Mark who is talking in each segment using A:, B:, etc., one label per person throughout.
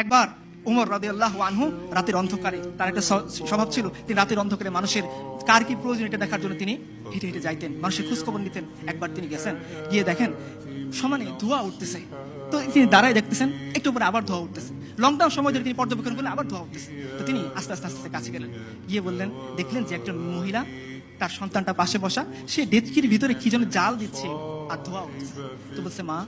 A: একবার উমর রাদিয়াল্লাহু আনহু রাতের অন্ধকারে, তার একটা স্বভাব ছিল, তিনি রাতের অন্ধকারে মানুষের কার কি প্রয়োজন এটা দেখার জন্য তিনি হেঁটে হেঁটে যাইতেন, মানুষের খোঁজখবর নিতেন। একবার তিনি গেছেন, গিয়ে দেখেন সমানে ধোঁয়া উঠতেছে। তো তিনি দাঁড়ায় দেখতেছেন, একটু পরে আবার ধোঁয়া উঠতেছে। লকডাউন সময় ধরে তিনি পর্যবেক্ষণ করলেন, আবার ধোঁয়া উঠতেছে। তো তিনি আস্তে আস্তে আস্তে কাছে গেলেন, গিয়ে বললেন, দেখলেন যে একজন মহিলা তার সন্তানটা পাশে বসা, সে ডেচকির ভিতরে কি যেন জাল দিচ্ছে আর ধোঁয়া উঠছে। তো বলছে, মা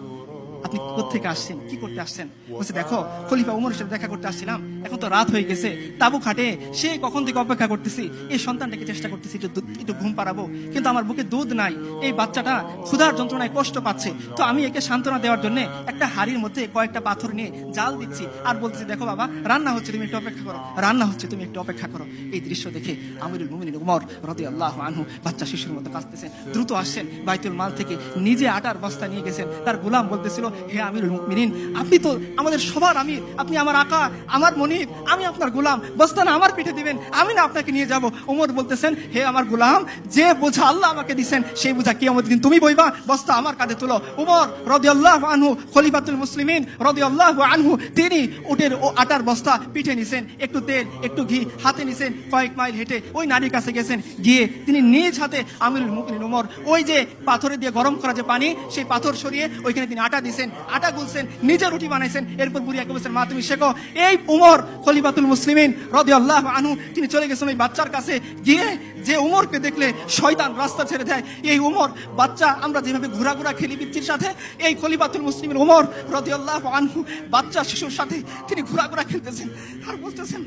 A: আপনি কোত্থেকে আসছেন, কি করতে আসছেন? বলছে, দেখো খলিফা উমরের সাথে দেখা করতে আসছিলাম, এখন তো রাত হয়ে গেছে, তাবু খাটে সে কখন থেকে অপেক্ষা করতেছি, এই সন্তানটাকে চেষ্টা করতেছি একটু ঘুম পাড়াবো, কিন্তু আমার বুকে দুধ নাই, এই বাচ্চাটা ক্ষুধার যন্ত্রণায় কষ্ট পাচ্ছে। তো আমি একে সান্ত্বনা দেওয়ার জন্য একটা হাড়ির মধ্যে কয়েকটা পাথর নিয়ে জাল দিচ্ছি আর বলছি, দেখো বাবা রান্না হচ্ছে, তুমি একটু অপেক্ষা করো, রান্না হচ্ছে, তুমি একটু অপেক্ষা করো। এই দৃশ্য দেখে আমিরুল মুমিনিন উমর রাদিয়াল্লাহু আনহু বাচ্চা শিশুর মতো কাঁদতেছেন, দ্রুত আসছেন বাইতুল মাল থেকে, নিজে আটার বস্তা নিয়ে গেছেন। তার গোলাম বলতেছিল, হে আমিরুল মুমিনিন, আপনি তো আমাদের সবার আমির, আপনি আমার আকা, আমার মনিব, আমি আপনার গোলাম, বস্তা না আমার পিঠে দিবেন, আমি না আপনাকে নিয়ে যাব। ওমর বলতেছেন, হে আমার গোলাম, যে বোঝা আল্লাহ আমাকে দিবেন সেই বোঝা কিয়ামতের দিন তুমি বইবা, বস্তা আমার কাঁধে তুলো। উমর রাদিয়াল্লাহু আনহু খলিফাতুল মুসলিমিন রাদিয়াল্লাহু আনহু, তিনি উটের ও আটার বস্তা পিঠে নিছেন, একটু তেল একটু ঘি হাতে নিছেন, কয়েক মাইল হেঁটে ওই নারীর কাছে গেছেন, গিয়ে তিনি নিজ হাতে আমিরুল মুমিনিন উমর ওই যে পাথরে দিয়ে গরম করা যে পানি, সেই পাথর সরিয়ে ওইখানে তিনি আটা দিছেন, আটা গুলছেন, নিজে রুটি বানাইছেন। এরপর বুড়িয়াকে বলছেন, মা তুমি শেখো। এই উমর খলিফাতুল মুসলিমিন রাদিয়াল্লাহু আনহু তিনি চলে গেছেন ওই বাচ্চার কাছে, গিয়ে যে উমরকে দেখলে শয়তান রাস্তা ছেড়ে দেয়, এই উমর বাচ্চা, আমরা যেভাবে ঘোরাঘোরা খেলি পিচ্চির সাথে, এই খলিফাতুল মুসলিমিন উমর রাদিয়াল্লাহু আনহু বাচ্চা শিশুর সাথে তিনি ঘোরাঘোরা খেলতেছেন আর বলতেছেন,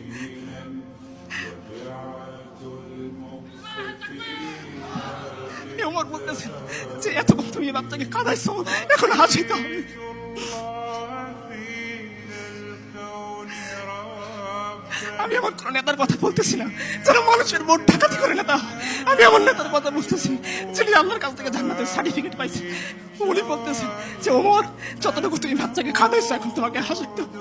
A: উমর বলতেছেন যে এতক্ষণ তুমি বাচ্চাকে কাঁদাইছো, এখন হাসিতে হবে। আমি এমন কোন নেতার কথা বলতেছি না যারা মানুষের ভোট ডাকাতি করে নেতা, আমি এমন নেতার কথা বলতেছি যিনি আল্লাহর কাছ থেকে জান্নাতের সার্টিফিকেট পাইছে। উনি বলতেছেন যে ওমর, যতটুকু তুমি বাচ্চাকে খাওয়াইছো এখন তোমাকে হাসিতে হবে।